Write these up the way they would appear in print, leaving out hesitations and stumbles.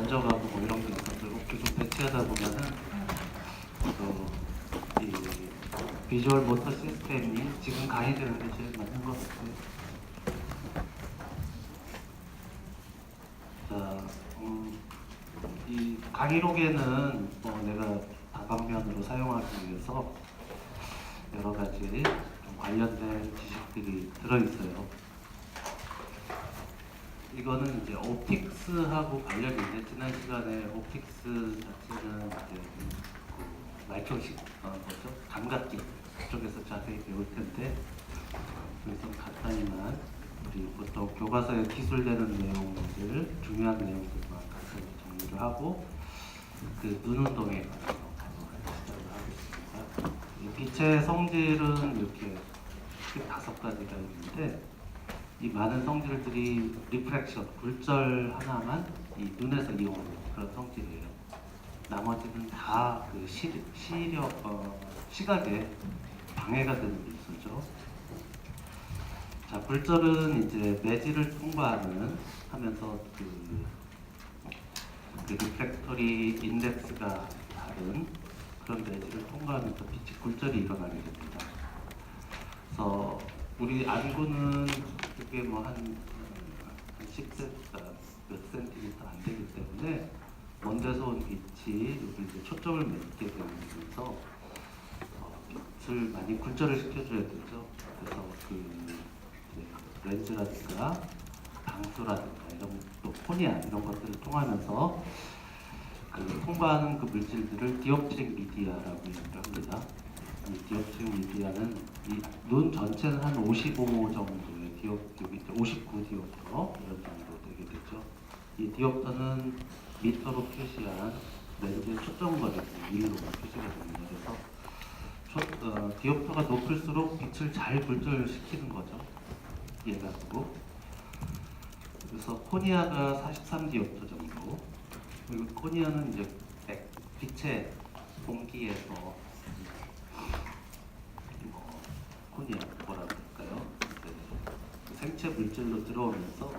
먼저 가고 뭐 이런 게 있어서 이렇게 좀 배치하다 보면은 이 비주얼 모터 시스템이 지금 강의되는 게 제일 맞는 것 같아요. 자, 이 강의록에는 내가 다방면으로 사용하기 위해서 여러 가지 좀 관련된 지식들이 들어있어요. 이거는 이제 옵틱스하고 관련이 있는데, 지난 시간에 옵틱스 자체는 이제 그 마이크로식 뭐죠? 감각기 쪽에서 자세히 배울 텐데, 좀 간단히만 우리 보통 교과서에 기술되는 내용들, 중요한 내용들만 간단히 정리를 하고 그 눈 운동에 관해서 시작을 하겠습니다. 이 빛의 성질은 이렇게 5가지가 있는데, 이 많은 성질들이 리프렉션, 굴절 하나만 이 눈에서 이용하는 그런 성질이에요. 나머지는 다 그 시각에 방해가 되는 요소죠. 자, 굴절은 이제 매질을 통과하는 하면서 그 리프렉터리 인덱스가 다른 그런 매질을 통과하면서 빛이 굴절이 일어나게 됩니다. 그래서 우리 안구는 그게 뭐 한 10cm, 몇 센티미터 안 되기 때문에 먼 데서 온 빛이 여기 이제 초점을 맺게 되면서 빛을 많이 굴절을 시켜줘야 되죠. 그래서 그 렌즈라든가 방수라든가 이런 또 코니아 이런 것들을 통하면서 그 통과하는 그 물질들을 디옵트릭 미디아라고 얘기를 합니다. 이 디옵트릭 미디아는 이 눈 전체는 한 55 정도의 디옵터, 밑에 59 디옵터 이런 정도 되게 되죠. 이 디옵터는 미터로 표시한 렌즈의 초점 거리 밀로 표시가 됩니다. 그래서 디옵터가 높을수록 빛을 잘 굴절시키는 거죠. 얘가지고. 그래서 코니아가 43 디옵터 정도. 그리고 코니아는 이제 빛의 공기에서 코니아 뭐라 그럴까요? 그 생체 물질로 들어오면서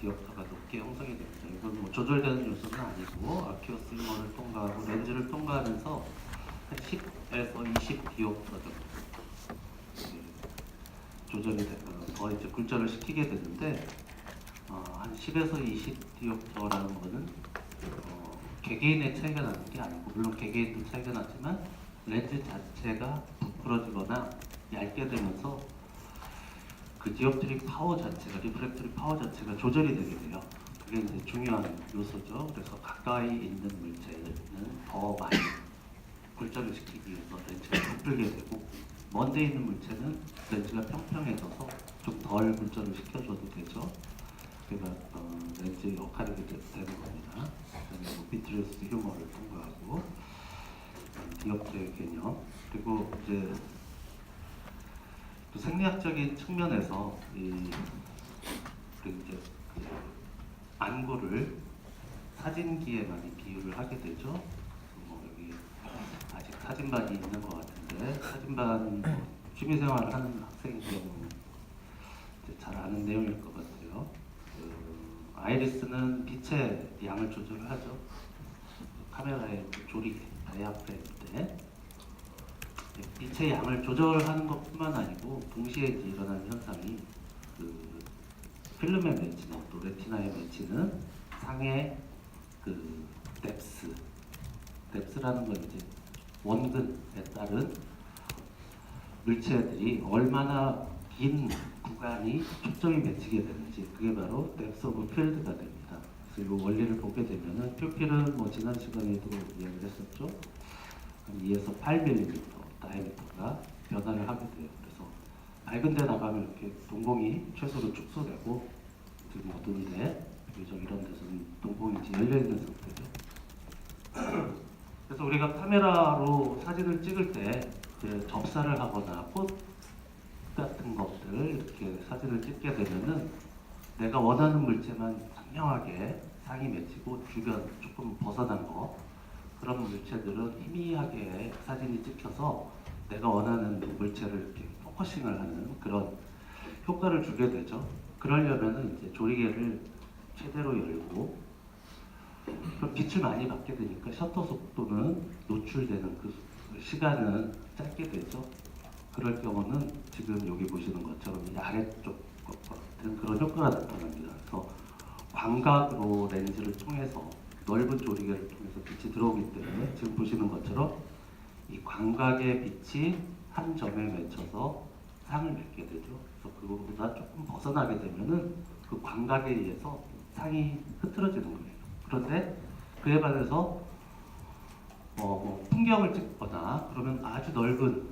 디옵터가 높게 형성이 됩니다. 이건 뭐 조절되는 요소는 아니고 아큐어스 휴머를 통과하고 렌즈를 통과하면서 한 10에서 20 디옵터 정도 조절이 되면 더 이제 굴절을 시키게 되는데, 한 10에서 20 디옵터라는 거는 개개인의 차이가 나는 게 아니고, 물론 개개인도 차이가 나지만 렌즈 자체가 부풀어지거나 얇게 되면서 그 디옵트릭 파워 자체가, 리프렉터리 파워 자체가 조절이 되게 돼요. 그게 이제 중요한 요소죠. 그래서 가까이 있는 물체는 더 많이 굴절을 시키기 위해서 렌즈가 부풀게 되고, 먼데 있는 물체는 렌즈가 평평해져서 좀 덜 굴절을 시켜줘도 되죠. 그러니까 렌즈의 역할이 되는 겁니다. 그다음에 뭐 비트리어스 휴머를 통과하고 디옵트의 개념, 그리고 이제 또 생리학적인 측면에서 이제 그 안구를 사진기에 많이 비유를 하게 되죠. 뭐 여기 아직 사진반이 있는 것 같은데, 사진반 취미생활을 하는 학생이 되면 잘 아는 내용일 것 같아요. 아이리스는 빛의 양을 조절을 하죠. 카메라의 조리 다이아프램 때 빛의 양을 조절하는 것뿐만 아니고 동시에 일어나는 현상이 그 필름에 맺히는, 또 레티나에 맺히는 상의 그 뎁스라는 건 이제 원근에 따른 물체들이 얼마나 긴 구간이 초점이 맺히게 되는지, 그게 바로 뎁스 오브 필드가 됩니다. 그래서 이 원리를 보게 되면은 퓨필은 뭐 지난 시간에도 이야기를 했었죠. 한 2에서 8mm 다이아미터가 변화를 하게 돼요. 그래서 밝은 데 나가면 이렇게 동공이 최소로 축소되고, 지금 어두운데 비교적 이런 데서는 동공이 이제 열려있는 상태죠. 그래서 우리가 카메라로 사진을 찍을 때 접사를 하거나 꽃 같은 것들 이렇게 사진을 찍게 되면은 내가 원하는 물체만 선명하게 상이 맺히고 주변 조금 벗어난 거, 그런 물체들은 희미하게 사진이 찍혀서 내가 원하는 물체를 이렇게 포커싱을 하는 그런 효과를 주게 되죠. 그러려면은 이제 조리개를 최대로 열고 그럼 빛을 많이 받게 되니까 셔터 속도는 노출되는 그 시간은 짧게 되죠. 그럴 경우는 지금 여기 보시는 것처럼 이 아래쪽 같은 그런 효과가 나타납니다. 그래서 광각으로 렌즈를 통해서 넓은 조리개를 통해서 빛이 들어오기 때문에 지금 보시는 것처럼 이 광각의 빛이 한 점에 맺혀서 상을 맺게 되죠. 그래서 그거보다 조금 벗어나게 되면은 그 광각에 의해서 상이 흐트러지는 거예요. 그런데 그에 반해서 뭐 풍경을 찍거나 그러면 아주 넓은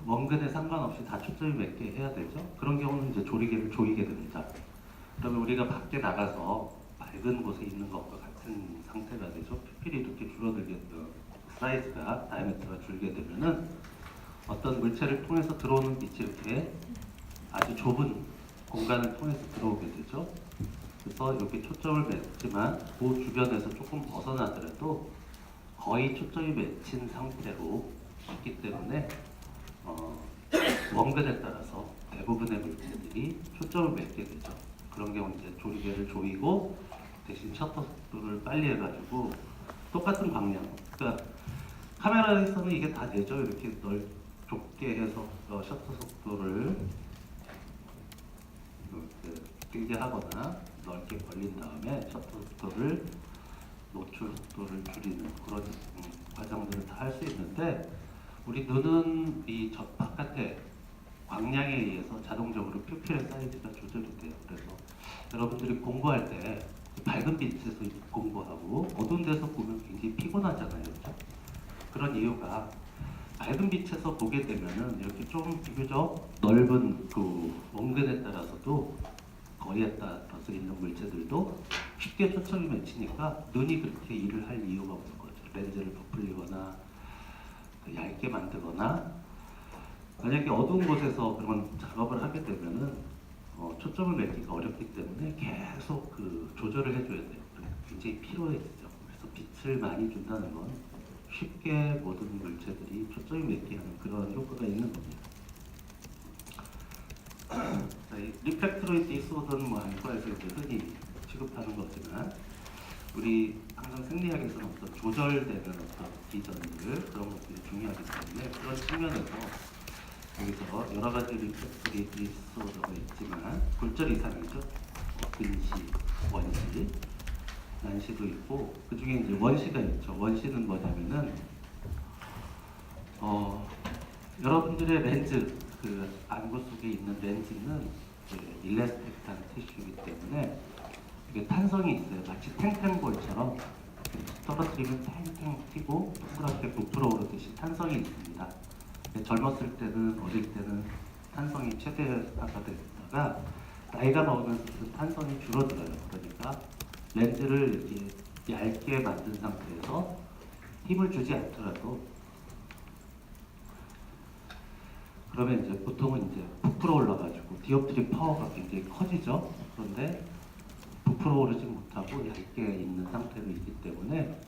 원근에 상관없이 다 초점이 맺게 해야 되죠. 그런 경우는 이제 조리개를 조이게 됩니다. 그러면 우리가 밖에 나가서 밝은 곳에 있는 것과 같은 상태가 되죠. 피필이 이렇게 줄어들게 사이즈가 다이아미터가 줄게 되면은 어떤 물체를 통해서 들어오는 빛이 이렇게 아주 좁은 공간을 통해서 들어오게 되죠. 그래서 여기 초점을 맺지만 그 주변에서 조금 벗어나더라도 거의 초점이 맺힌 상태로 있기 때문에 원근에 따라서 대부분의 물체들이 초점을 맺게 되죠. 그런 경우 이제 조리개를 조이고 대신 셔터 속도를 빨리 해가지고 똑같은 방향. 그러니까 카메라에서는 이게 다 되죠. 이렇게 좁게 해서 셔터 속도를 이렇게 길게 하거나 넓게 벌린 다음에 셔터 속도를 노출 속도를 줄이는 그런 과정들을 다 할 수 있는데 우리 눈은 이 바깥에 광량에 의해서 자동적으로 퓨필의 사이즈가 조절이 돼요. 그래서 여러분들이 공부할 때 밝은 빛에서 공부하고 어두운 데서 보면 굉장히 피곤하잖아요. 그렇죠? 그런 이유가 밝은 빛에서 보게 되면은 이렇게 좀 비교적 넓은 그 원근에 따라서도 거리에 따라서 있는 물체들도 쉽게 초점이 맺히니까 눈이 그렇게 일을 할 이유가 없는 거죠. 렌즈를 부풀리거나 얇게 만들거나 만약에 어두운 곳에서 그런 작업을 하게 되면은 초점을 맺기가 어렵기 때문에 계속 그 조절을 해줘야 돼요. 굉장히 피로해지죠. 그래서 빛을 많이 준다는 건 쉽게 모든 물체들이 초점이 맺게 하는 그런 효과가 있는 겁니다. 리프렉트로이드 디소더는 뭐 안과에서 이제 흔히 취급하는 거지만 우리 항상 생리학에서는 어떤 조절되는 어떤 기전들 그런 것들이 중요하기 때문에 그런 측면에서 여기서 여러 가지 리프렉트로이드 디소더가 있지만 굴절 이상이죠. 근시, 원시, 난시도 있고 그 중에 이제 원시가 있죠. 원시는 뭐냐면은 여러분들의 렌즈 그 안구 속에 있는 렌즈는 일레스틱한 티슈이기 때문에 이게 탄성이 있어요. 마치 탱탱볼처럼 떨어뜨리면 탱탱 튀고 동그랗게 부풀어 오르듯이 탄성이 있습니다. 젊었을 때는 어릴 때는 탄성이 최대화가 됐다가 나이가 먹으면서 그 탄성이 줄어들어요. 그러니까 렌즈를 이렇게 얇게 만든 상태에서 힘을 주지 않더라도 그러면 이제 보통은 이제 부풀어 올라가지고 디옵트리 파워가 굉장히 커지죠. 그런데 부풀어 오르지 못하고 얇게 있는 상태로 있기 때문에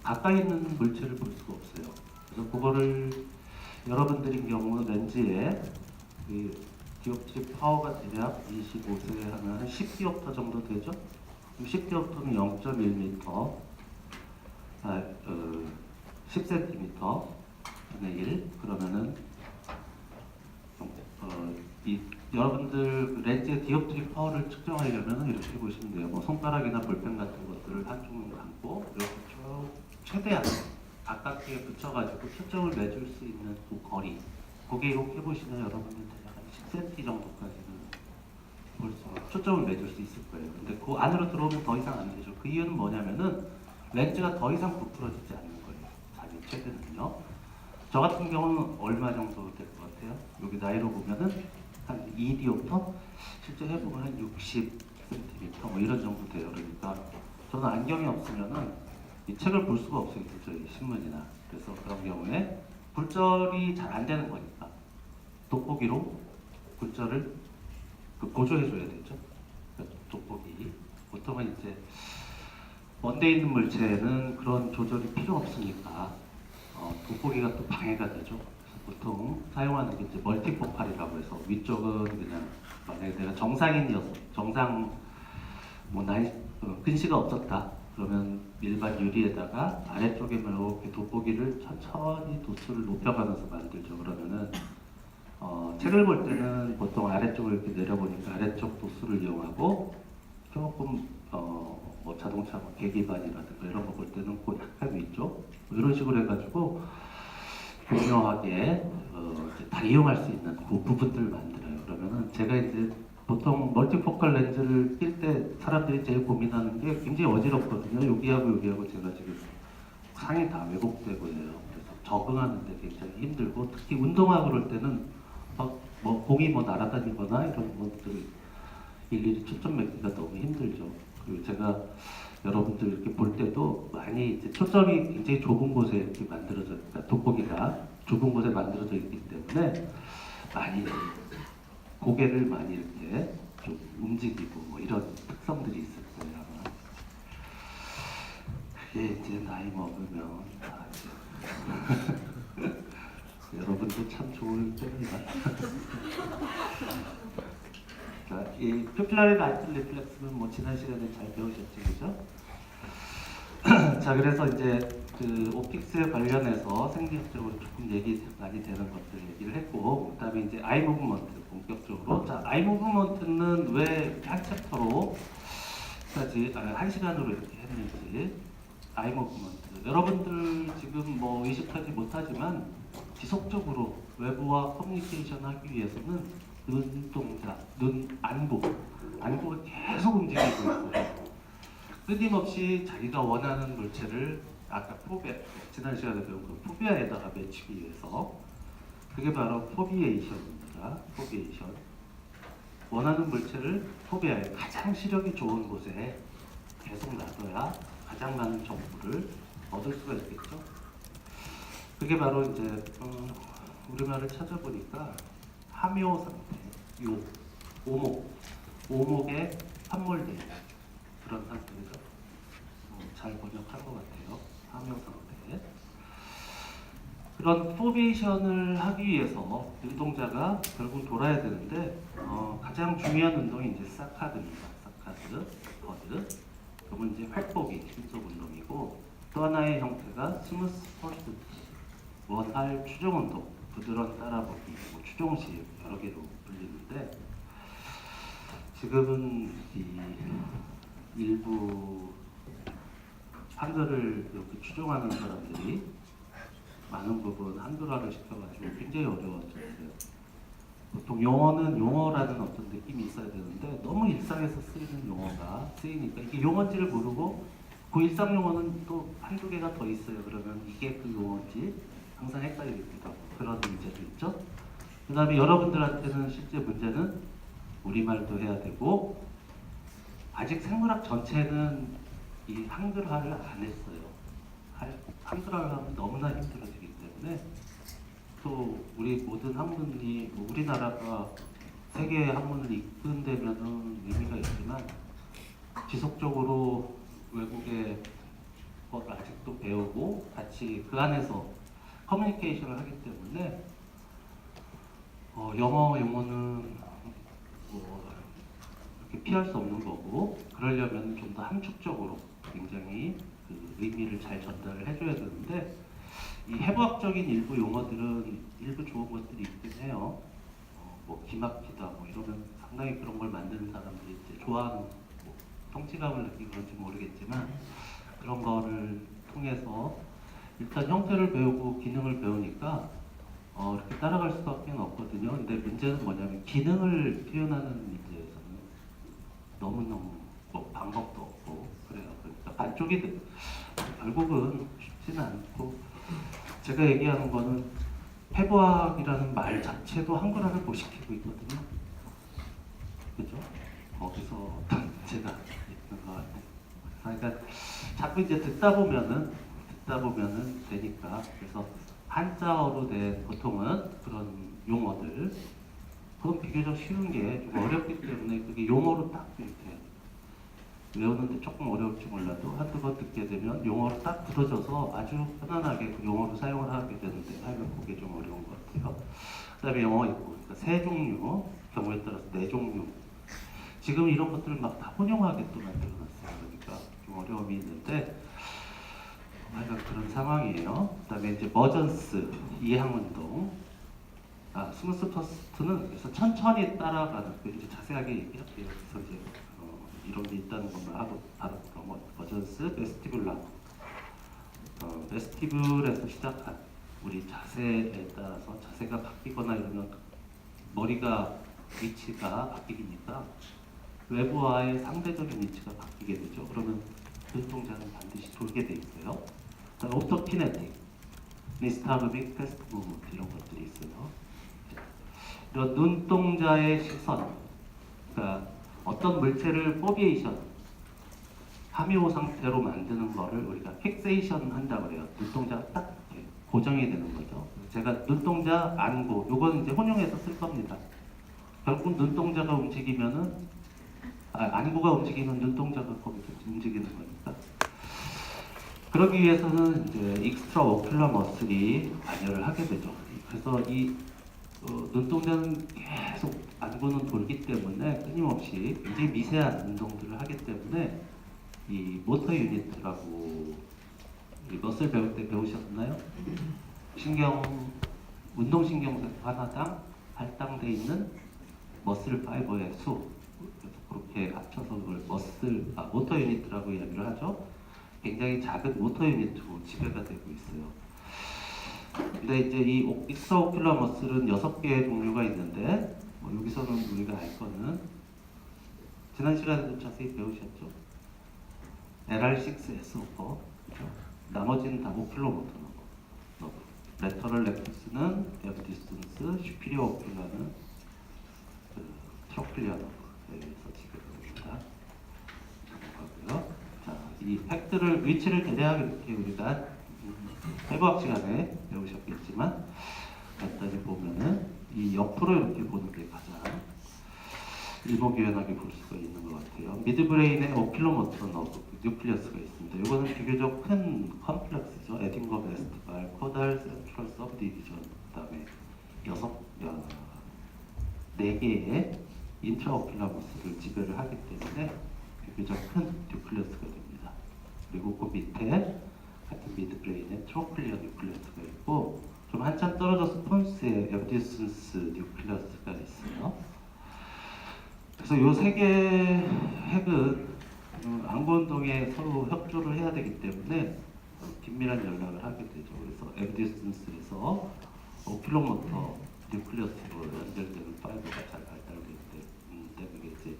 가까이 있는 물체를 볼 수가 없어요. 그래서 그거를 여러분들인 경우 렌즈에 그 디옵트리 파워가 대략 25세 하면 한 10디옵터 정도 되죠. 10디옵터는 0.1m, 10cm 분의 1 그러면은 여러분들 렌즈의 디옵트리 파워를 측정하려면 이렇게 보시면 돼요. 뭐 손가락이나 볼펜 같은 것들을 한쪽으로 감고 이렇게 쭉 최대한 가깝게 붙여가지고 초점을 맺을 수 있는 그 거리 그게 이렇게 보시면 여러분들 대략 한 10cm 정도까지는 초점을 맺을 수 있을 거예요. 근데 그 안으로 들어오면 더 이상 안 되죠. 그 이유는 뭐냐면은 렌즈가 더 이상 부풀어지지 않는 거예요. 자기 최대는요. 저 같은 경우는 얼마 정도 될 것 같아요? 여기 나이로 보면은 한 2디옵터? 실제 해보면 한 60cm 뭐 이런 정도 돼요. 그러니까 저는 안경이 없으면은 이 책을 볼 수가 없어요. 도저히 신문이나. 그래서 그런 경우에 굴절이 잘 안 되는 거니까 돋보기로 굴절을 보조해줘야 되죠. 돋보기. 보통은 이제 먼데 있는 물체는 그런 조절이 필요 없으니까 돋보기가 또 방해가 되죠. 보통 사용하는 게 이제 멀티포칼이라고 해서 위쪽은 그냥 만약에 내가 정상인이어서 정상 뭐 근시가 없었다. 그러면 일반 유리에다가 아래쪽에만 이렇게 돋보기를 천천히 도수를 높여가면서 만들죠. 그러면은 책을 볼 때는 보통 아래쪽을 이렇게 내려보니까 아래쪽 도수를 이용하고 조금 뭐 자동차 뭐 계기판이라든가 이런 거 볼 때는 그 약간 위쪽 뭐 이런 식으로 해가지고 교묘하게 이제 다 이용할 수 있는 그 부분들을 만들어요. 그러면은 제가 이제 보통 멀티포컬 렌즈를 낄 때 사람들이 제일 고민하는 게 굉장히 어지럽거든요. 여기하고 여기하고 제가 지금 상이 다 왜곡되고 해요. 그래서 적응하는데 굉장히 힘들고 특히 운동하고 그럴 때는 뭐 공이 뭐 날아다니거나 이런 것들 일일이 초점 맞기가 너무 힘들죠. 그리고 제가 여러분들 이렇게 볼 때도 많이 이제 초점이 굉장히 좁은 곳에 이렇게 만들어져, 그러니까 돋보기가 좁은 곳에 만들어져 있기 때문에 많이 고개를 많이 이렇게 좀 움직이고 뭐 이런 특성들이 있을 거예요. 아마. 그게 이제 나이 먹으면 이제 여러분도 참 좋을 때입니다. 자, 이 퓨필라리 라이트 리플렉스는 뭐 지난 시간에 잘 배우셨죠, 그죠? 자, 그래서 이제 그 옵틱스에 관련해서 생리학적으로 조금 얘기 많이 되는 것들 얘기를 했고, 그다음에 이제 아이 무브먼트 본격적으로. 자, 아이 무브먼트는 왜 한 챕터로까지 한 시간으로 이렇게 했는지. 아이 무브먼트. 여러분들 지금 뭐 의식하지 못하지만 지속적으로 외부와 커뮤니케이션 하기 위해서는 눈동자, 눈 안구가 계속 움직이고 있고요. 끊임없이 자기가 원하는 물체를 아까 지난 시간에 배운 그 포비아에다가 맺히기 위해서 그게 바로 포비에이션입니다. 포비에이션. 원하는 물체를 포비아에 가장 시력이 좋은 곳에 계속 놔둬야 가장 많은 정보를 얻을 수가 있겠죠. 그게 바로 이제 우리말을 찾아보니까 함요 상태, 오목에 함몰된 그런 상태죠. 잘 번역한 것 같아요. 함요 상태. 그런 포비에이션을 하기 위해서 눈동자가 결국 돌아야 되는데 가장 중요한 운동이 이제 사카드입니다. 사카드, 버드. 그건 이제 활보기, 힘속 운동이고 또 하나의 형태가 스무스 퍼스트, 원활 추종 운동, 부드러운 따라보기, 뭐 추종식 여러 개로 불리는데 지금은 이 일부 한글을 이렇게 추종하는 사람들이 많은 부분 한글화를 시켜가지고 굉장히 어려워졌어요. 보통 용어는 용어라는 어떤 느낌이 있어야 되는데 너무 일상에서 쓰이는 용어가 쓰이니까 이게 용어인지를 모르고 그 일상 용어는 또 한두 개가 더 있어요. 그러면 이게 그 용어인지 항상 헷갈리기도 하고 그런 문제도 있죠. 그 다음에 여러분들한테는 실제 문제는 우리말도 해야 되고 아직 생물학 전체는 이 한글화를 안 했어요. 한글화를 하면 너무나 힘들어지기 때문에 또 우리 모든 학문이 우리나라가 세계의 학문을 이끈다면은 의미가 있지만 지속적으로 외국의 것 아직도 배우고 같이 그 안에서 커뮤니케이션을 하기 때문에 영어 용어는 뭐 이렇게 피할 수 없는 거고 그러려면 좀 더 함축적으로 굉장히 그 의미를 잘 전달을 해줘야 되는데 이 해부학적인 일부 용어들은 일부 좋은 것들이 있긴 해요. 뭐 기막히다 뭐 이러면 상당히 그런 걸 만드는 사람들이 이제 좋아하는 뭐 성취감을 느끼고 그런지 모르겠지만 그런 거를 통해서 일단 형태를 배우고 기능을 배우니까 이렇게 따라갈 수밖에 없거든요. 근데 문제는 뭐냐면 기능을 표현하는 문제에서는 너무너무 뭐 방법도 없고 그래요. 그러니까 반쪽이 결국은 쉽지는 않고 제가 얘기하는 거는 해부학이라는 말 자체도 한글화를 못 시키고 있거든요. 그죠? 거기서 제가 있는 것 같아요. 그러니까 자꾸 이제 듣다 보면은 되니까 그래서 한자어로 된 보통은 그런 용어들 그건 비교적 쉬운 게 좀 어렵기 때문에 그게 용어로 딱 이렇게 외우는데 조금 어려울지 몰라도 한두 번 듣게 되면 용어로 딱 굳어져서 아주 편안하게 그 용어로 사용을 하게 되는데 하면 그게 좀 어려운 것 같아요. 그 다음에 영어 있고 그러니까 세 종류, 경우에 따라서 네 종류 지금 이런 것들을 막 다 혼용하게 또 만들어놨어요. 그러니까 좀 어려움이 있는데 하여간 그런 상황이에요. 그다음에 이제 머전스 이항 운동, 스무스 퍼스트는 그래서 천천히 따라가는 그 이제 자세하게 얘기할게요. 그래서 이제 이런 게 있다는 것만 하고 바로 머전스 베스티뷸라, 베스티뷸에서 시작한 우리 자세에 따라서 자세가 바뀌거나 이러면 머리가 위치가 바뀌니까 외부와의 상대적인 위치가 바뀌게 되죠. 그러면 눈동자는 반드시 돌게 돼 있어요. 오토키네틱, 니스타그믹, 패스트 무브먼트 이런 것들이 있어요. 이런 눈동자의 시선, 그러니까 어떤 물체를 포비에이션, 함유 상태로 만드는 거를 우리가 픽세이션 한다고 그래요. 눈동자가 딱 이렇게 고정이 되는 거죠. 제가 눈동자, 안구, 요거는 이제 혼용해서 쓸 겁니다. 결국 눈동자가 움직이면은 안구가 움직이면 눈동자가 거기서 움직이는 거니까. 그러기 위해서는 이제 익스트라 오큘러 머슬이 관여를 하게 되죠. 그래서 이 눈동자는 계속 안구는 돌기 때문에 끊임없이 굉장히 미세한 운동들을 하기 때문에 이 모터 유니트라고 머슬 배울 때 배우셨나요? 운동신경세포 하나당 할당돼 있는 머슬 파이버의 수, 그렇게 합쳐서 그걸 모터 유니트라고 이야기를 하죠. 굉장히 작은 모터 유니트로 지배가 되고 있어요. 근데 이제 이 익스트라오큘러 머슬은 6개의 종류가 있는데 여기서는 우리가 알 거는 지난 시간에도 자세히 배우셨죠. LR6S4, 그렇죠? 나머지는 다 오큘러 모터 너브. 레터럴 렉투스는 에브디스턴스, 슈피리어 오큘러는 트로클리어 너브에 의해서 지배됩니다. 넘어가고요. 자, 이 팩트를 위치를 대략 이렇게 우리가 해부학 시간에 배우셨겠지만 간단히 보면은 이 옆으로 이렇게 보는 게 가장 일목요연하게 볼 수가 있는 것 같아요. 미드브레인에 오큘로모터 너브 뉴클리어스가 있습니다. 이거는 비교적 큰 컴플렉스죠. 에딩거 베스트발, 코달, 센트럴 서브디비전, 그다음에 4개의 인트라오큘러 머슬을 지배를 하기 때문에 비교적 큰 뉴클리어스가 됩니다. 그리고 그 밑에 같은 미드브레인에 트로클리어 뉴클리어스가 있고 좀 한참 떨어져서 폰스에 에브디슨스 뉴클리어스가 있어요. 그래서 이 3개 핵은 안구 운동에 서로 협조를 해야 되기 때문에 긴밀한 연락을 하게 되죠. 그래서 에브디슨스에서 오큘로모터 뉴클리어스로 연결되는 파이버가 잘 발달되기 때문에 그게 이제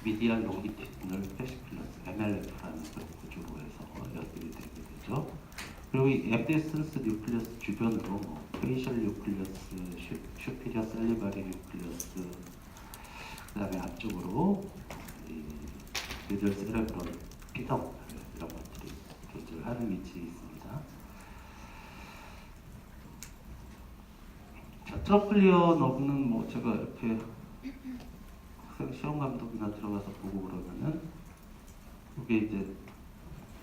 미디안 롱기티드널 패시필러스 MLF라는 그런 구조로 해서 연결이 되게 되죠. 그리고 이 에브디슨스 뉴클리어스 주변으로 페이셜 뉴클리어스, 슈피리어 셀리바리 뉴클리어스, 그다음에 앞쪽으로 미들 세레브럴 피덕 이런 것들이 존재하는 위치에 있습니다. 자, 트러클리어 너브는 뭐 제가 이렇게 시험 감독이나 들어가서 보고 그러면은 이게 이제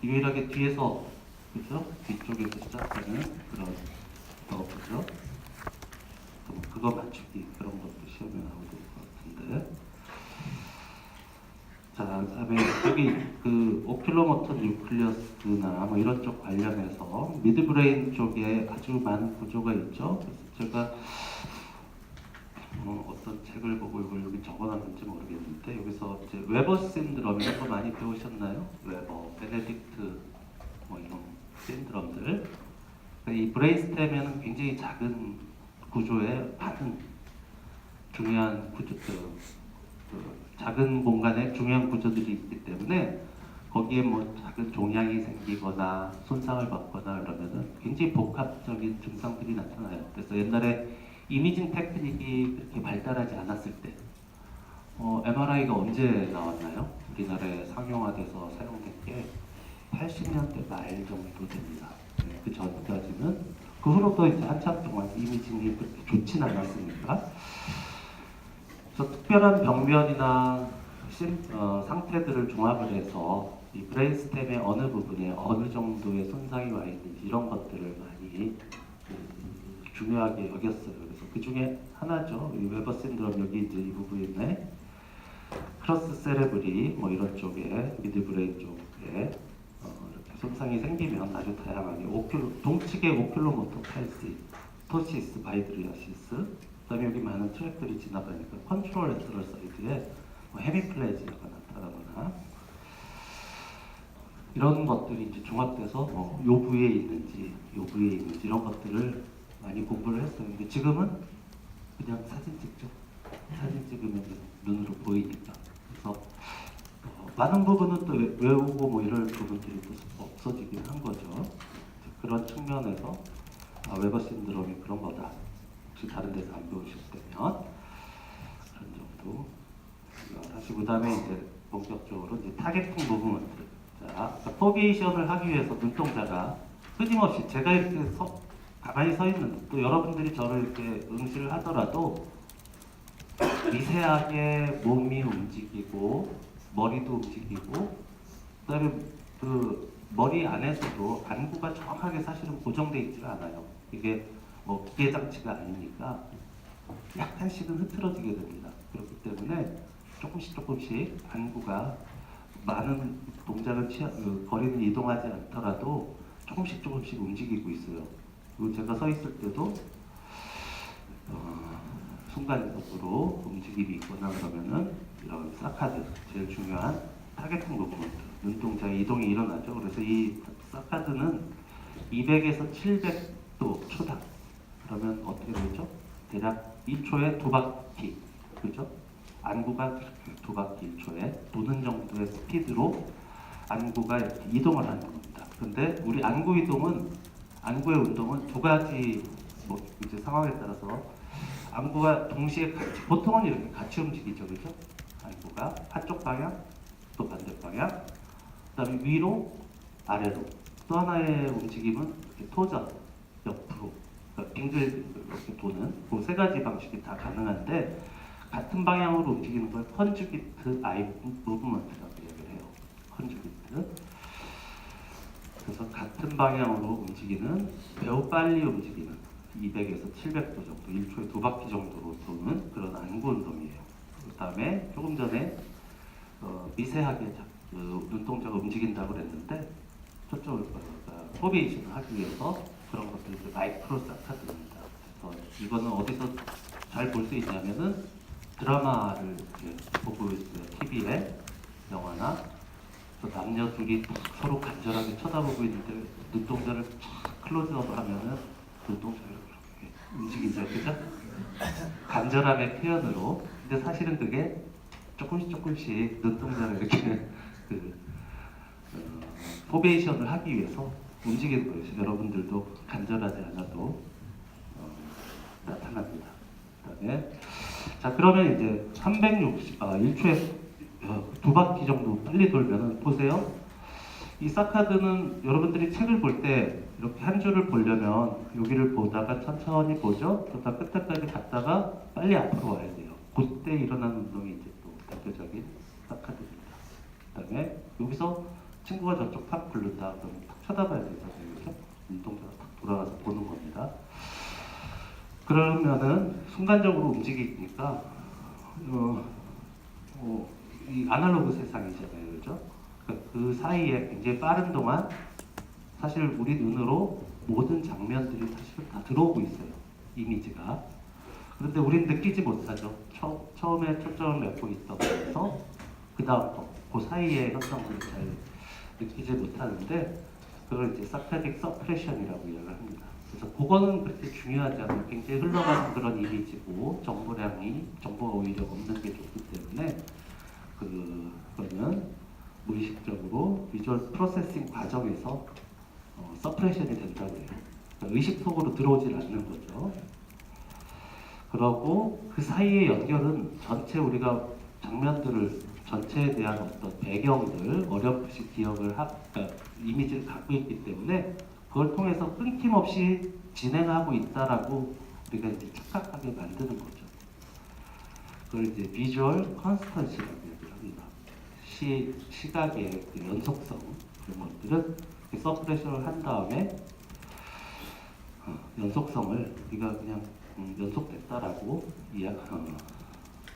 유일하게 뒤에서 그죠? 뒤쪽에서 시작하는 그런 너브죠. 그거 맞추기 그런 것도 시험에 나오고 될 것 같은데. 자, 그다음에 여기 그 오큘로모터 뉴클리어스나 뭐 이런 쪽 관련해서 미드브레인 쪽에 아주 많은 구조가 있죠. 그래서 제가 어떤 책을 보고 이걸 여기 적어놨는지 모르겠는데 여기서 이제 웨버 신드롬 이런 거 많이 배우셨나요? 웨버, 베네딕트 뭐 이런 신드롬들. 이 브레인스템에는 굉장히 작은 구조에 많은 중요한 구조들, 작은 공간에 중요한 구조들이 있기 때문에 거기에 뭐 작은 종양이 생기거나 손상을 받거나 그러면은 굉장히 복합적인 증상들이 나타나요. 그래서 옛날에 이미징 테크닉이 그렇게 발달하지 않았을 때 MRI가 언제 나왔나요? 우리나라에 상용화돼서 사용된 게 80년대 말 정도 됩니다. 네, 그 전까지는 그 후로도 이제 한참 동안 이미징이 그렇게 좋진 않았으니까 그래서 특별한 병변이나 상태들을 종합을 해서 이 브레인스템의 어느 부분에 어느 정도의 손상이 와 있는지 이런 것들을 많이 중요하게 여겼어요. 그래서 그 중에 하나죠. 이 웨버 신드롬 여기 이제 이 부분에 크로스 세레브리 뭐 이런 쪽에 미드브레인 쪽에 때 이렇게 손상이 생기면 아주 다양하게 동측의 오큘로모터 팔시, 토시스, 바이드리아시스, 그다음에 여기 많은 트랙들이 지나가니까 컨트롤 엔트럴 사이드에 헤미플레지아가 나타나거나 이런 것들이 이제 종합돼서 요 부위에 있는지 이런 것들을 많이 공부를 했어요. 근데 지금은 그냥 사진 찍죠. 사진 찍으면 눈으로 보이니까. 그래서 많은 부분은 또 외우고 뭐 이럴 부분들이 또 없어지긴 한 거죠. 그런 측면에서 웨버 신드롬이 그런 거다. 혹시 다른 데서 안 배우셨다면 그런 정도 하시고, 그다음에 이제 본격적으로 이제 타겟팅 무브먼트. 자, 포비에이션을 하기 위해서 눈동자가 끊임없이 제가 이렇게 가만히 서 있는, 또 여러분들이 저를 이렇게 응시를 하더라도 미세하게 몸이 움직이고 머리도 움직이고, 그다음에 그 머리 안에서도 안구가 정확하게 사실은 고정돼 있지가 않아요. 이게 뭐 기계 장치가 아니니까 약간씩은 흐트러지게 됩니다. 그렇기 때문에 조금씩 안구가 많은 동작을 거리는 이동하지 않더라도 조금씩 움직이고 있어요. 그리고 제가 서 있을 때도 순간적으로 움직임이 있거나 그러면은 이런 사카드, 제일 중요한 타겟팅 무브먼트, 눈동자의 이동이 일어나죠. 그래서 이 사카드는 200에서 700도 초당, 그러면 어떻게 되죠? 대략 1초에 2바퀴, 그죠? 안구가 2바퀴 1초에 도는 정도의 스피드로 안구가 이렇게 이동을 하는 겁니다. 그런데 우리 안구의 운동은 두 가지 뭐 이제 상황에 따라서 안구가 동시에 보통은 이렇게 같이 움직이죠, 그죠? 안구가 한쪽 방향, 또 반대 방향, 그다음에 위로, 아래로. 또 하나의 움직임은 이렇게 토전, 옆으로, 그러니까 빙글빙글 이렇게 도는 그 세 가지 방식이 다 가능한데, 같은 방향으로 움직이는 걸 컨주기트 아이 무브먼트라고 얘기를 해요. 컨주기트. 그래서 같은 방향으로 움직이는, 매우 빨리 움직이는 200에서 700도 정도, 1초에 2바퀴 정도로 도는 그런 안구 운동이에요. 그 다음에 조금 전에 미세하게 눈동자가 움직인다고 그랬는데, 저쪽 포비에이션을 하기 위해서 그런 것들이 마이크로 사카드입니다. 그래서 이거는 어디서 잘 볼 수 있냐면은 드라마를 이렇게 보고 있어요. TV에, 영화나. 남녀 둘이 서로 간절하게 쳐다보고 있는데 눈동자를 쫙 클로즈업 하면은 눈동자가 이렇게 움직이죠, 그죠? 간절함의 표현으로. 근데 사실은 그게 조금씩 눈동자를 이렇게 포베이션을 하기 위해서 움직이는 거예요. 여러분들도 간절하지 않아도 나타납니다. 그다음에 자, 그러면 이제 1초에 2바퀴 정도 빨리 돌면은 보세요. 이 사카드는 여러분들이 책을 볼 때 이렇게 한 줄을 보려면 여기를 보다가 천천히 보죠. 그러다 끝에까지 갔다가 빨리 앞으로 와야 돼요. 그때 일어나는 운동이 이제 또 대표적인 사카드입니다. 그다음에 여기서 친구가 저쪽 탁 굴른다 그러면 탁 쳐다봐야 되잖아요. 그렇죠? 눈동자가 탁 돌아가서 보는 겁니다. 그러면은 순간적으로 움직이니까 이 아날로그 세상이잖아요, 그렇죠? 그 사이에 굉장히 빠른 동안 사실 우리 눈으로 모든 장면들이 사실 다 들어오고 있어요, 이미지가. 그런데 우리는 느끼지 못하죠. 처음에 초점을 맺고 있다고 그 다음 그 사이의 현상들을 잘 느끼지 못하는데, 그걸 이제 사카딕 서프레션이라고 이야기를 합니다. 그래서 그거는 그렇게 중요하지 않아요. 굉장히 흘러가는 그런 이미지고 정보가 오히려 없는 게 좋기 때문에 그거는 무의식적으로 비주얼 프로세싱 과정에서 서프레션이 된다고 해요. 그러니까 의식 속으로 들어오질 않는 거죠. 그러고 그 사이의 연결은 전체 우리가 장면들을 전체에 대한 어떤 배경들 어렴풋이 그러니까 이미지를 갖고 있기 때문에 그걸 통해서 끊김없이 진행하고 있다라고 우리가 이제 착각하게 만드는 거죠. 그걸 이제 비주얼 컨스턴시라고 얘기를 합니다. 시각의 그 연속성, 그런 것들은 서프레션을 한 다음에 연속성을 우리가 그냥 연속됐다라고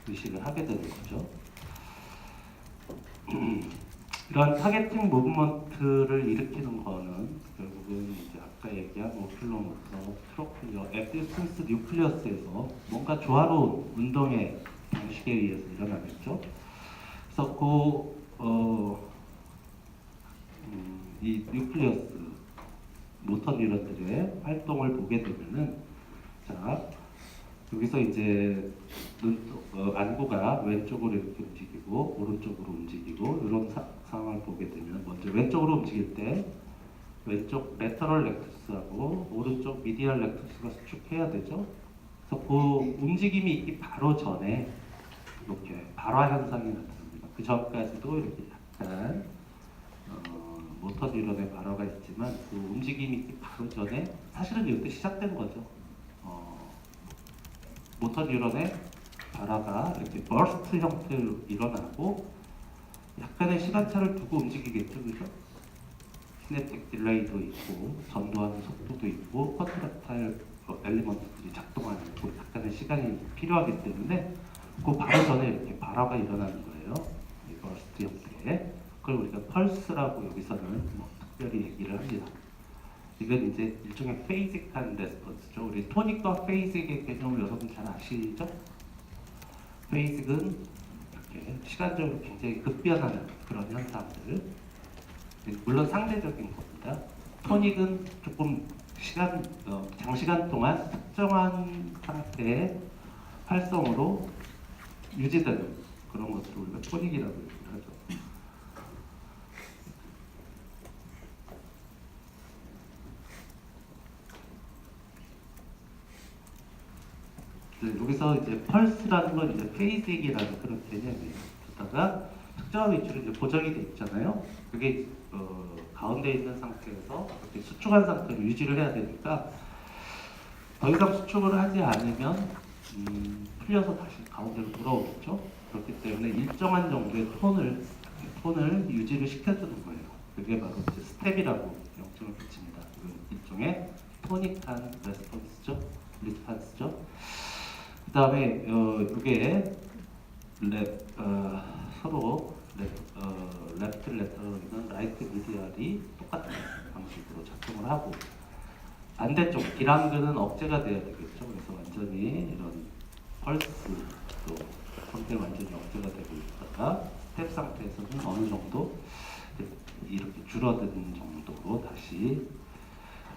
의식을 하게 되는 거죠. 이런 타겟팅 무브먼트를 일으키는 거는 결국은 이제 아까 얘기한 오큘러 모터, 트로클리어, 엑시스턴스 뉴클리어스에서 뭔가 조화로운 운동의 방식에 의해서 일어나겠죠. 그래서 이 뉴클리어스 모터 뉴런들의 활동을 보게 되면은 자 여기서 이제 안구가 왼쪽으로 이렇게 움직이고 오른쪽으로 움직이고 이런 상황을 보게 되면 먼저 왼쪽으로 움직일 때 왼쪽 레터럴 렉투스하고 오른쪽 미디얼 렉투스가 수축해야 되죠. 그래서 그 움직임이 있기 바로 전에 이렇게 발화 현상이 나타납니다. 그 전까지도 이렇게 약간 모터 뉴런의 발화가 있지만 그 움직임이 있기 바로 전에 사실은 이때 시작된 거죠. 모터 뉴런의 발화가 이렇게 버스트 형태로 일어나고 약간의 시간차를 두고 움직이겠죠, 그죠? 시냅틱 딜레이도 있고 전도하는 속도도 있고 컨트랙타일 엘리먼트들이 작동하는 그 약간의 시간이 필요하기 때문에 그 바로 전에 이렇게 발화가 일어나는 거예요. 이 버스트 형태. 그걸 우리가 펄스라고 여기서는 뭐 특별히 얘기를 합니다. 이건 이제 일종의 페이직한 레스폰스죠. 우리 토닉과 페이직의 개념을 여러분 잘 아시죠? 페이직은 이렇게 시간적으로 굉장히 급변하는 그런 현상들. 물론 상대적인 겁니다. 토닉은 조금 장시간 동안 특정한 상태의 활성으로 유지되는 그런 것들을 우리가 토닉이라고 얘기를 하죠. 여기서 이제 펄스라는 건 이제 페이직이라는 그런 개념이에요. 그러다가 특정한 위치로 이제 고정이 돼 있잖아요. 그게 가운데 있는 상태에서 이렇게 수축한 상태로 유지를 해야 되니까 더 이상 수축을 하지 않으면 풀려서 다시 가운데로 돌아오겠죠. 그렇기 때문에 일정한 정도의 톤을 유지를 시켜주는 거예요. 그게 바로 이제 스텝이라고 명칭을 붙입니다. 이건 일종의 토닉한 리스판스죠. 그 다음에 이게 서로 레프트 레터럴이나 라이트 미디얼이 똑같은 방식으로 작동을 하고 반대쪽 기랑근은 억제가 돼야 되겠죠. 그래서 완전히 이런 펄스도 형태는 완전히 억제가 되고 있다가 스텝 상태에서는 어느 정도 이렇게 줄어든 정도로 다시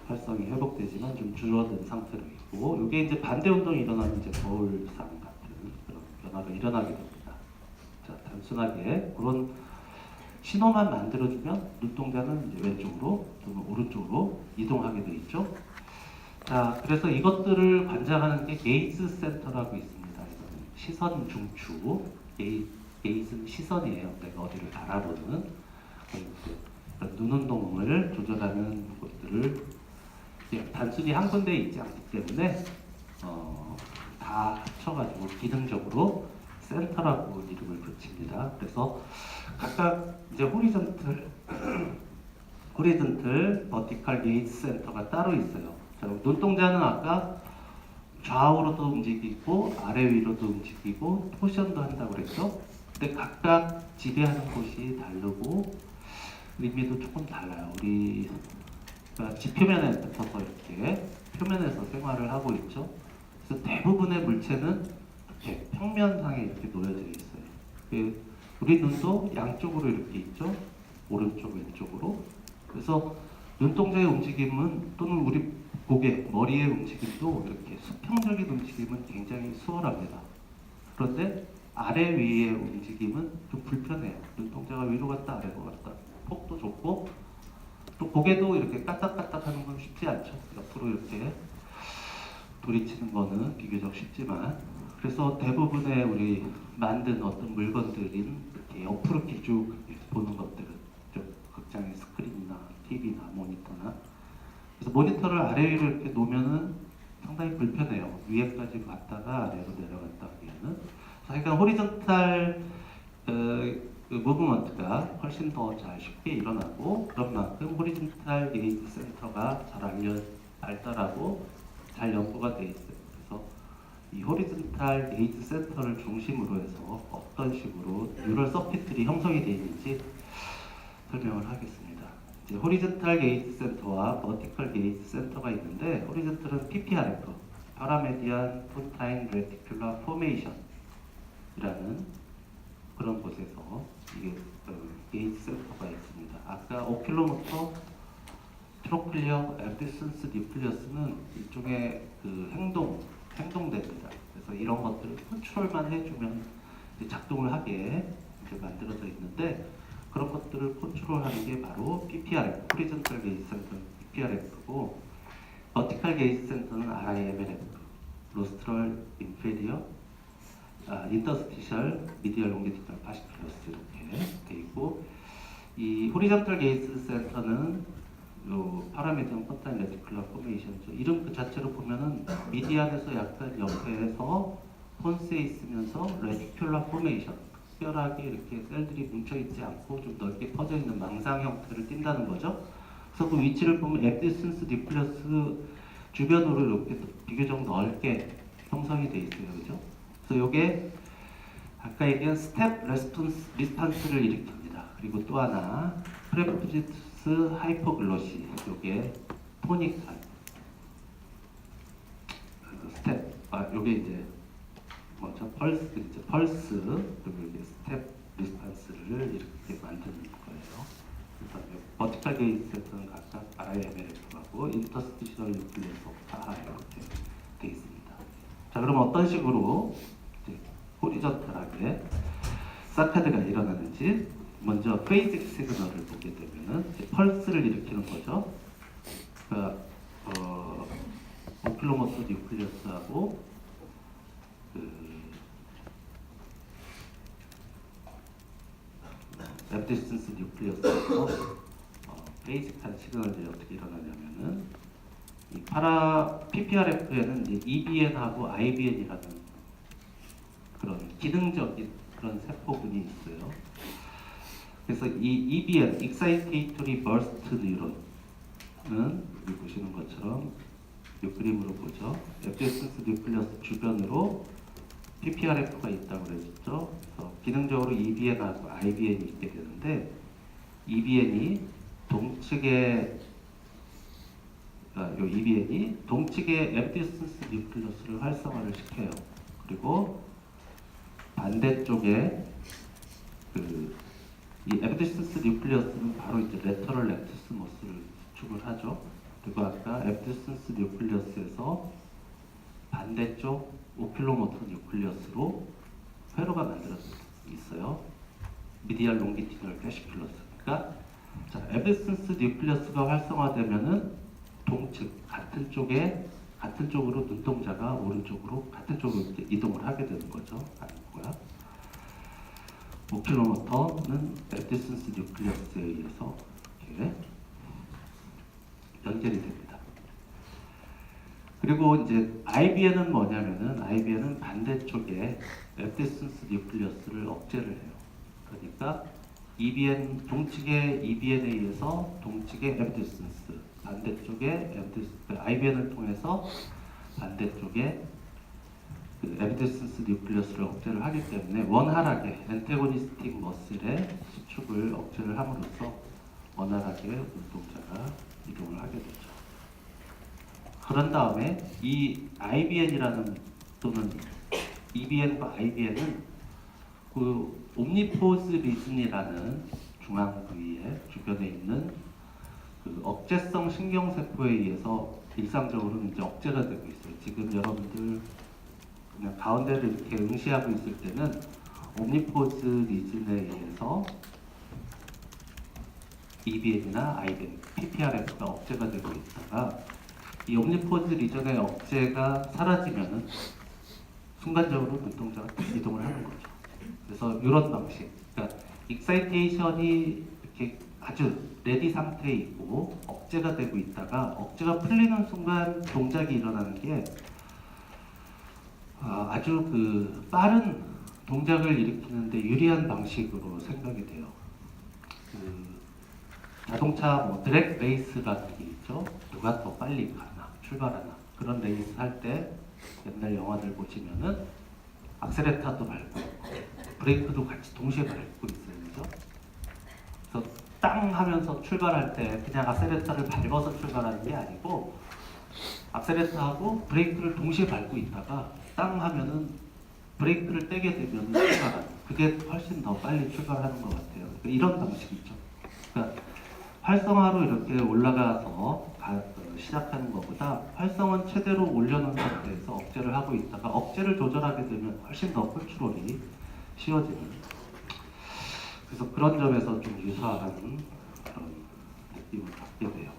활성이 회복되지만 좀 줄어든 상태로 있고 이게 이제 반대 운동이 일어나면 이제 거울상 같은 그런 변화가 일어나게 됩니다. 자, 단순하게 그런 신호만 만들어주면 눈동자는 이제 왼쪽으로 또는 오른쪽으로 이동하게 돼 있죠. 자, 그래서 이것들을 관장하는 게 게이즈 센터라고 있습니다. 이거는 시선 중추, 게이즈는 시선이에요. 내가 어디를 바라보는 눈 운동을 조절하는 것들을 단순히 한 군데에 있지 않기 때문에 다 합쳐가지고 기능적으로 센터라고 이름을 붙입니다. 그래서 각각 이제 호리전틀, 버티컬 게이지 센터가 따로 있어요. 자, 눈동자는 아까 좌우로도 움직이고 아래 위로도 움직이고 포션도 한다고 그랬죠. 근데 각각 지배하는 곳이 다르고 의미도 조금 달라요. 우리 지표면에 붙어서 이렇게 표면에서 생활을 하고 있죠. 그래서 대부분의 물체는 이렇게 평면상에 이렇게 놓여져 있어요. 우리 눈도 양쪽으로 이렇게 있죠. 오른쪽, 왼쪽으로. 그래서 눈동자의 움직임은 또는 우리 고개, 머리의 움직임도 이렇게 수평적인 움직임은 굉장히 수월합니다. 그런데 아래 위의 움직임은 좀 불편해요. 눈동자가 위로 갔다 아래로 갔다. 폭도 좁고 또 고개도 이렇게 까딱까딱 하는 건 쉽지 않죠. 옆으로 이렇게 돌이치는 거는 비교적 쉽지만 그래서 대부분의 우리 만든 어떤 물건들인 이렇게 옆으로 이렇게 쭉 보는 것들은 극장의 스크린이나 TV나 모니터나 그래서 모니터를 아래 위로 이렇게 놓으면은 상당히 불편해요. 위에까지 갔다가 아래로 내려갔다 하기에는 그러니까 호리전탈 그 무브먼트가 훨씬 더 잘 쉽게 일어나고 그런 만큼 호리전탈 게이지 센터가 잘 발달하고 잘 연구가 돼 있어요. 그래서 이 호리전탈 게이지 센터를 중심으로 해서 어떤 식으로 뉴럴 서킷들이 형성이 되어 있는지 설명을 하겠습니다. 이제 호리존탈 게이트 센터와 버티컬 게이트 센터가 있는데, 호리존탈은 PPRF, 파라메디안 폰타인 레티큘러 포메이션이라는 그런 곳에서 이게 게이트 센터가 있습니다. 아까 오큘로모터, 트로클리어, 앱디슨스 뉴클리어스는 일종의 그 행동대입니다. 그래서 이런 것들을 컨트롤만 해주면 이제 작동을 하게 이제 만들어져 있는데, 그런 것들을 컨트롤하는 게 바로 PPRF, 호리존탈 게이트 센터는 PPRF고, 버티컬 게이트 센터는 RIMLF, 로스트럴 인페리어, 인터스티셜, 미디얼 롱기튜디널 파시큘러스 이렇게 돼 있고, 이 호리존탈 게이트 센터는 요 파라메디안 폰타인 레티큘러 포메이션이죠. 이름 그 자체로 보면은 미디안에서 약간 옆에서 폰스에 있으면서 레티큘러 포메이션, 특별하게 이렇게 셀들이 뭉쳐 있지 않고 좀 넓게 퍼져 있는 망상 형태를 띈다는 거죠. 그래서 그 위치를 보면 앱디슨스 뉴클리어스 주변으로 이렇게 비교적 넓게 형성이 돼 있어요, 그죠? 그래서 이게 아까 얘기한 스텝 리스판스를 일으킵니다. 그리고 또 하나 프레포지투스 하이포글로시, 요게 토닉한 스텝, 요게 이제 뭐죠? 펄스, 그리고 이게 스텝 리스판스를 이렇게 만드는 거예요. 그다음에 버티컬 게이트 센터는 각각 RIMLF하고 인터스티셜 뉴클리어스 오파 이렇게 돼 있습니다. 자, 그럼 어떤 식으로 이제 호리존탈하게 사카드가 일어나는지, 먼저 베이직 시그널을 보게 되면은 이제 펄스를 일으키는 거죠. 그러니까 오큘로모터 뉴클리어스하고 앱디슨스 뉴클리어스에서 베이직한 시그널들이 어떻게 일어나냐면은, 이 PPRF에는 이제 EBN하고 IBN이라는 그런 기능적인 그런 세포군이 있어요. 그래서 이 EBN, Excitatory Burst Neuron은 여기 보시는 것처럼 이 그림으로 보죠. 앱디슨스 뉴클리어스 주변으로 PPRF가 있다고 그랬죠. 그래서 기능적으로 EBN하고 IBN이 있게 되는데, EBN이 동측에 앱디슨스 뉴클리어스를 활성화를 시켜요. 그리고 반대쪽에 이 앱디슨스 뉴클리어스는 바로 이제 레터럴 렉투스 머스를 수축을 하죠. 그리고 아까 앱디슨스 뉴클리어스에서 반대쪽 오큘로모터 뉴클리어스로 회로가 만들어져 있어요. 미디얼 롱기튜디널 패시큘러스. 그러니까 자, 앱디슨스 뉴클리어스가 활성화되면은 동측 같은 쪽으로 눈동자가 오른쪽으로 같은 쪽으로 이제 이동을 하게 되는 거죠. 아니고요. 오큘로모터는 앱디슨스 뉴클리어스에 의해서 이렇게 연결이 됩니다. 그리고 이제 IBN은 뭐냐면은, IBN은 반대쪽에 앱디슨스 뉴클리어스를 억제를 해요. 그러니까 동측의 EBN에 의해서 동측의 앱디슨스, 반대쪽에 IBN을 통해서 반대쪽에 그 앱디슨스 뉴클리어스를 억제를 하기 때문에 원활하게 엔테고니스틱 머슬의 수축을 억제를 함으로써 원활하게 눈동자가 이동을 하게 되죠. 그런 다음에 이 IBN이라는 또는 EBN과 IBN은 그 옴니포즈 리즌이라는 중앙 부위에 주변에 있는 그 억제성 신경세포에 의해서 일상적으로는 이제 억제가 되고 있어요. 지금 여러분들 그냥 가운데를 이렇게 응시하고 있을 때는 옴니포즈 리즌에 의해서 EBN이나 IBN, PPRF가 억제가 되고 있다가, 이 옴니포즈 리전의 억제가 사라지면은 순간적으로 눈동자가 이동을 하는 거죠. 그래서 이런 방식, 그러니까 익사이테이션이 이렇게 아주 레디 상태에 있고 억제가 되고 있다가 억제가 풀리는 순간 동작이 일어나는 게 아주 그 빠른 동작을 일으키는데 유리한 방식으로 생각이 돼요. 그 자동차 뭐 드랙 레이스 같은 게 있죠. 누가 더 빨리 가나 출발하나 그런 레이스 할 때 옛날 영화들 보시면은 악셀레타도 밟고 브레이크도 같이 동시에 밟고 있어요, 그죠? 그래서 땅 하면서 출발할 때 그냥 악셀레터를 밟아서 출발하는 게 아니고 악셀레터하고 브레이크를 동시에 밟고 있다가 땅 하면은 브레이크를 떼게 되면 출발하는, 그게 훨씬 더 빨리 출발하는 것 같아요. 그러니까 이런 방식이죠. 그러니까 활성화로 이렇게 올라가서 시작하는 것보다 활성은 최대로 올려놓은 상태에서 억제를 하고 있다가 억제를 조절하게 되면 훨씬 더 컨트롤이 쉬워지는, 그래서 그런 점에서 좀 유사한 그런 느낌을 받게 돼요.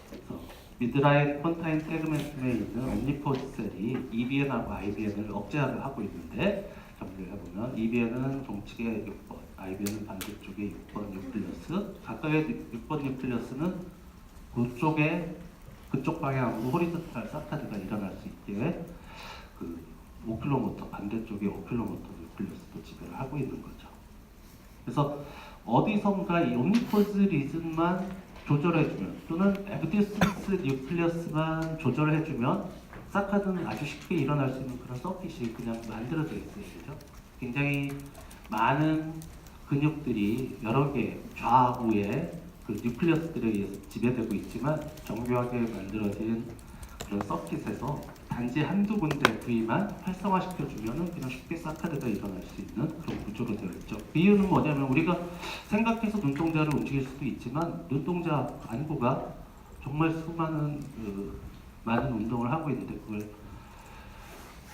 그래서 미드라인 퀀타임 세그멘트에 있는 옴니포즈 셀이 EBN하고 IBN을 억제하고 있는데, 정리를 해보면 EBN은 종칙의 6번, IBN은 반대쪽의 6번 뉴클리어스, 각각의 6번 뉴클리어스는 그쪽 방향으로 호리존탈 사카드가 일어날 수 있게 그 오큘로모터, 반대쪽의 오큘로모터 뉴클리어스도 지배를 하고 있는 거죠. 그래서 어디선가 이 옴니포즈 리즘만 조절해주면, 또는 에브디스턴스 뉴클리어스만 조절해주면 사카드는 아주 쉽게 일어날 수 있는 그런 서킷이 그냥 만들어져 있어요. 그죠? 굉장히 많은 근육들이 여러 개 좌우에 그 뉴클리어스들에 의해서 지배되고 있지만 정교하게 만들어진 그런 서킷에서 단지 한두 군데 부위만 활성화시켜주면 그냥 쉽게 사카드가 일어날 수 있는 그런 구조로 되어 있죠. 그 이유는 뭐냐면 우리가 생각해서 눈동자를 움직일 수도 있지만 눈동자 안구가 정말 수많은 많은 운동을 하고 있는데 그걸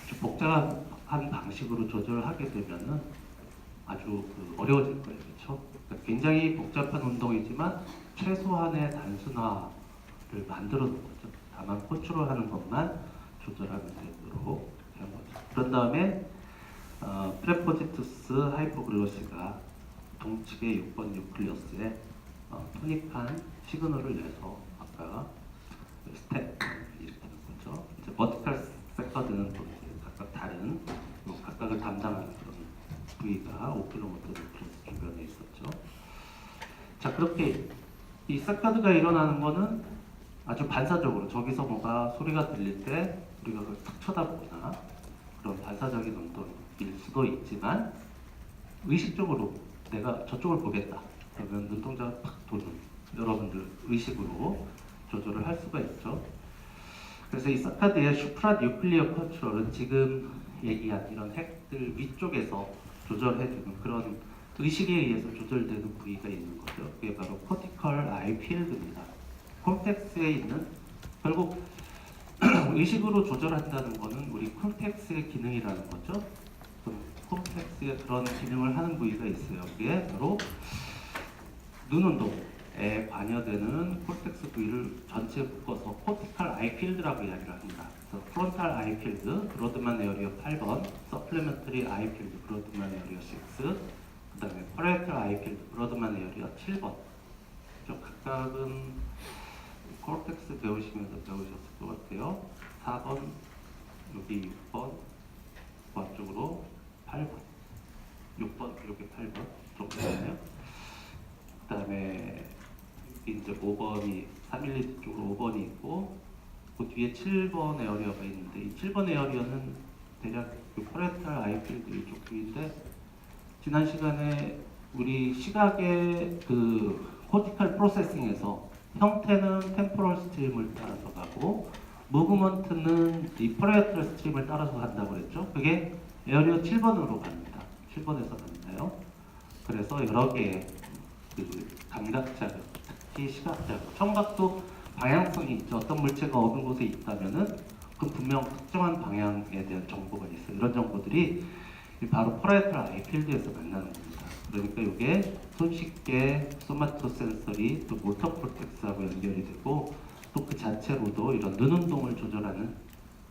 아주 복잡한 방식으로 조절하게 되면은 아주 어려워질 거예요. 그렇죠? 그러니까 굉장히 복잡한 운동이지만 최소한의 단순화를 만들어 놓은 거죠. 다만 컨트롤하는 것만 조절하면 되도록 한 거죠. 그런 다음에 프레포지투스 하이포글로시가 동측의 6번 뉴클리어스에 토닉한 시그널을 내서 아까 스텝 일으키는 거죠. 이제 버티컬 세커드는 또 이제 각각 다른 각각을 담당하는 그런 부위가 오큘로모터 뉴클리어스 주변에 있었죠. 자, 그렇게 이 사카드가 일어나는 거는 아주 반사적으로 저기서 뭐가 소리가 들릴 때 우리가 그걸 탁 쳐다보거나 그런 반사적인 운동일 수도 있지만 의식적으로 내가 저쪽을 보겠다 그러면 눈동자가 팍 도는, 여러분들 의식으로 조절을 할 수가 있죠. 그래서 이 사카드의 슈프라 뉴클리어 컨트롤은 지금 얘기한 이런 핵들 위쪽에서 조절해주는 그런 의식에 의해서 조절되는 부위가 있는 거죠. 그게 바로 코티컬 아이 필드입니다. 콜텍스에 있는, 결국 의식으로 조절한다는 것은 우리 콜텍스의 기능이라는 거죠. 콜텍스의 그런 기능을 하는 부위가 있어요. 그게 바로 눈 운동에 관여되는 콜텍스 부위를 전체 묶어서 코티컬 아이 필드라고 이야기를 합니다. 그래서 프론탈 아이 필드, 브로드만 에어리어 8번, 서플리멘터리 아이 필드, 브로드만 에어리어 6, 그 다음에 퍼레이탈 아이 필드, 브로드만 에어리어 7번. 각각은 콜텍스 배우시면서 배우셨을 것 같아요. 4번, 여기 6번, 그 앞쪽으로 8번, 6번, 여기 8번 정도잖아요. 그 다음에 이제 5번이 312 쪽으로 5번이 있고 그 뒤에 7번 에어리어가 있는데 이 7번 에어리어는 대략 퍼레탈 아이필드 이쪽 부위인데, 지난 시간에 우리 시각의 그 코티컬 프로세싱에서 형태는 템포럴 스트림을 따라서 가고 무브먼트는 이 퍼레탈 스트림을 따라서 간다고 그랬죠. 그게 에어리어 7번으로 갑니다. 7번에서 갑니다요. 그래서 여러 개의 그 감각 자극, 특히 시각 자극, 청각도 방향성이 있죠. 어떤 물체가 어느 곳에 있다면은 그 분명 특정한 방향에 대한 정보가 있어요. 이런 정보들이 바로 퍼레이탈 아이 필드에서 만나는 겁니다. 그러니까 이게 손쉽게 소마토 센서리 또 모터 코텍스하고 연결이 되고 또 그 자체로도 이런 눈 운동을 조절하는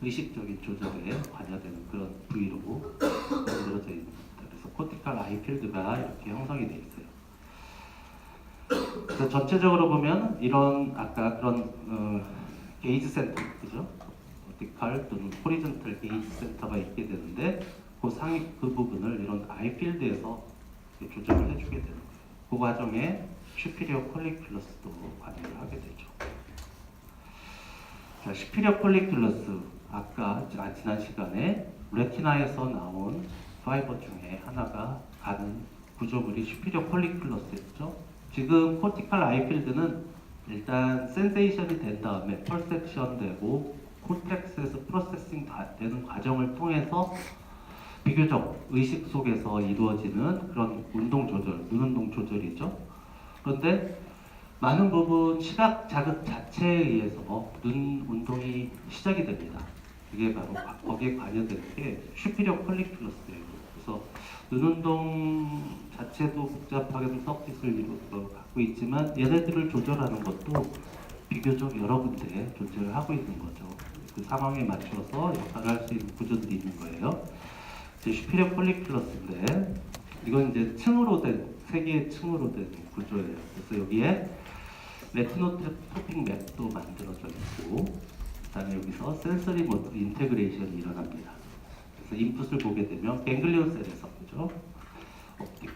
의식적인 조절에 관여되는 그런 부위로 만들어져 있는 겁니다. 그래서 코티컬 아이 필드가 이렇게 형성이 되어 있어요. 그래서 전체적으로 보면 이런 아까 그런 게이지 센터, 그죠? 버티컬 또는 호리존탈 게이지 센터가 있게 되는데 그 상위 그 부분을 이런 아이 필드에서 조절을 해주게 되는 거예요. 그 과정에 슈피리어 콜리큘러스도 관여를 하게 되죠. 자, 슈피리어 콜리큘러스 아까 지난 시간에 레티나에서 나온 파이버 중에 하나가 가는 구조물이 슈피리어 콜리큘러스였죠. 지금 코티칼 아이 필드는 일단 센세이션이 된 다음에 퍼셉션 되고 콜텍스에서 프로세싱 되는 과정을 통해서 비교적 의식 속에서 이루어지는 그런 운동 조절, 눈 운동 조절이죠. 그런데 많은 부분 시각 자극 자체에 의해서 눈 운동이 시작이 됩니다. 이게 바로 거기에 관여되는 게 슈피리어 콜리큘러스예요. 그래서 눈 운동 자체도 복잡하게 서킷을 갖고 있지만 얘네들을 조절하는 것도 비교적 여러 군데 존재를 하고 있는 거죠. 그 상황에 맞춰서 역할을 할 수 있는 구조들이 있는 거예요. 슈피리어 폴리큘러스인데 이건 이제 층으로 된, 세 개의 층으로 된 구조예요. 그래서 여기에 레티노트로픽 맵도 만들어져 있고, 그다음에 여기서 센서리 모드 인테그레이션이 일어납니다. 그래서 인풋을 보게 되면 갱글리온 셀에서 그죠? 옵틱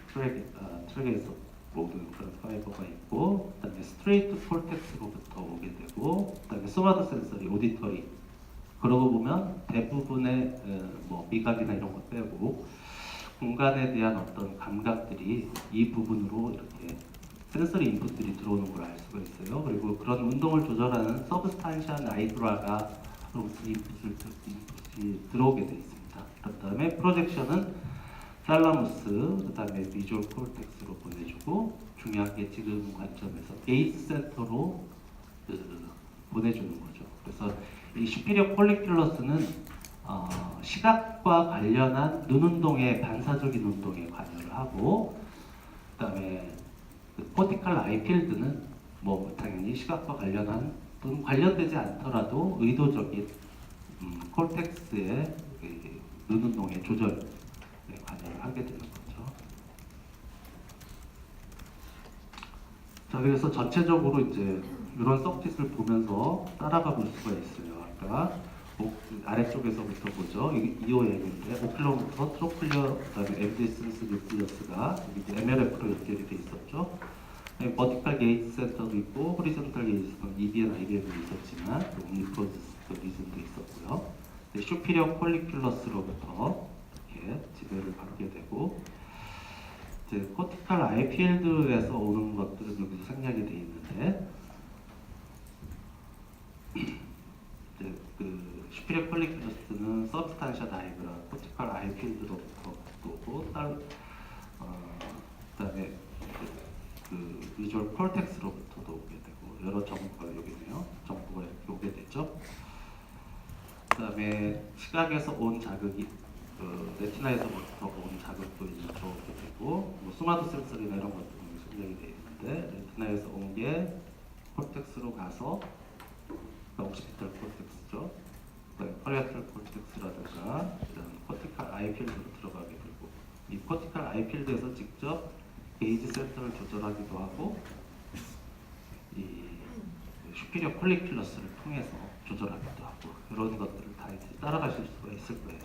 트랙에서 모든 그런 파이버가 있고, 그다음에 스트레이트 콜텍스로부터 오게 되고, 그다음에 소마도 센서리, 오디터리. 그러고 보면 대부분의 뭐 미각이나 이런 거 빼고 공간에 대한 어떤 감각들이 이 부분으로 이렇게 센서리 인풋들이 들어오는 걸 알 수가 있어요. 그리고 그런 운동을 조절하는 서브스탄시아 나이브라가 인풋이 들어오게 되어 있습니다. 그 다음에 프로젝션은 살라무스, 그 다음에 비주얼 콜텍스로 보내주고, 중요한 게 지금 관점에서 게이트 센터로 보내주는 거죠. 그래서 이 슈피리어 폴리큘러스는 시각과 관련한 눈 운동의 반사적인 운동에 관여를 하고, 그다음에 코티칼 아이 필드는 뭐 당연히 시각과 관련한 또는 관련되지 않더라도 의도적인 콜텍스의 눈 운동의 조절에 관여를 하게 되는 거죠. 자, 그래서 전체적으로 이제 이런 서킷을 보면서 따라가 볼 수가 있어요. 아까 아래쪽에서부터 보죠. EOM인데 오클러부터 트로클리어, 그다음에 엠디슨스 뉴클리어스가 MLF로 연결이 돼 있었죠. 버티칼 게이트 센터도 있고 호리존탈 게이트는 EBN, IBM도 있었지만 옴니프로스 리즌도 있었고요. 슈피리어 콜리큘러스로부터 이렇게 지배를 받게 되고, 이제 코티칼 아이 필드에서 오는 것들은 여기서 생략이 돼 있는데, 이제 그 슈피리어 콜리큘러스는 서브스탄시아 나이브라 코티칼 아이 필드로부터 오고, 그다음에 그 비주얼 콜텍스로부터도 오게 되고, 여러 정보가 여기네요. 정보가 이렇게 오게 되죠. 그다음에 시각에서 온 자극이 레티나에서부터 온 자극도 이제 들어오게 되고, 뭐 스마트 센서리나 이런 것도 생략이 되어 있는데, 레티나에서 온 게 콜텍스로 가서 옥시피탈 콜텍스죠. 그다음에 파리아탈 콜텍스라든가 이런 코티칼 아이 필드로 들어가게 되고, 이 코티칼 아이 필드에서 직접 게이지 센터를 조절하기도 하고, 이 슈피리어 콜리큘러스를 통해서 조절하기도 하고, 이런 것들을 다 이제 따라가실 수가 있을 거예요.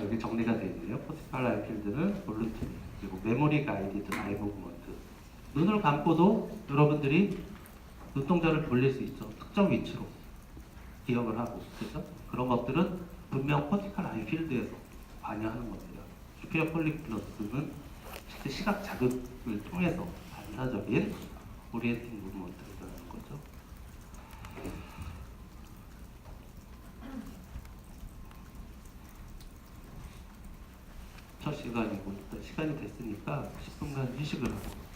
여기 정리가 되어 있네요. 코티칼 아이 필드는 볼루티니, 그리고 메모리 가이디드 아이 무브먼트. 눈을 감고도 여러분들이 눈동자를 돌릴 수 있죠. 특정 위치로 기억을 하고, 그렇죠? 그런 것들은 분명 코티칼 아이 필드에서 관여하는 겁니다. 슈피리어 콜리큘러스는 실제 시각 자극을 통해서 반사적인 오리엔팅 무브먼트를 하는 거죠. 첫 시간이고 일단 시간이 됐으니까 10분간 휴식을 하고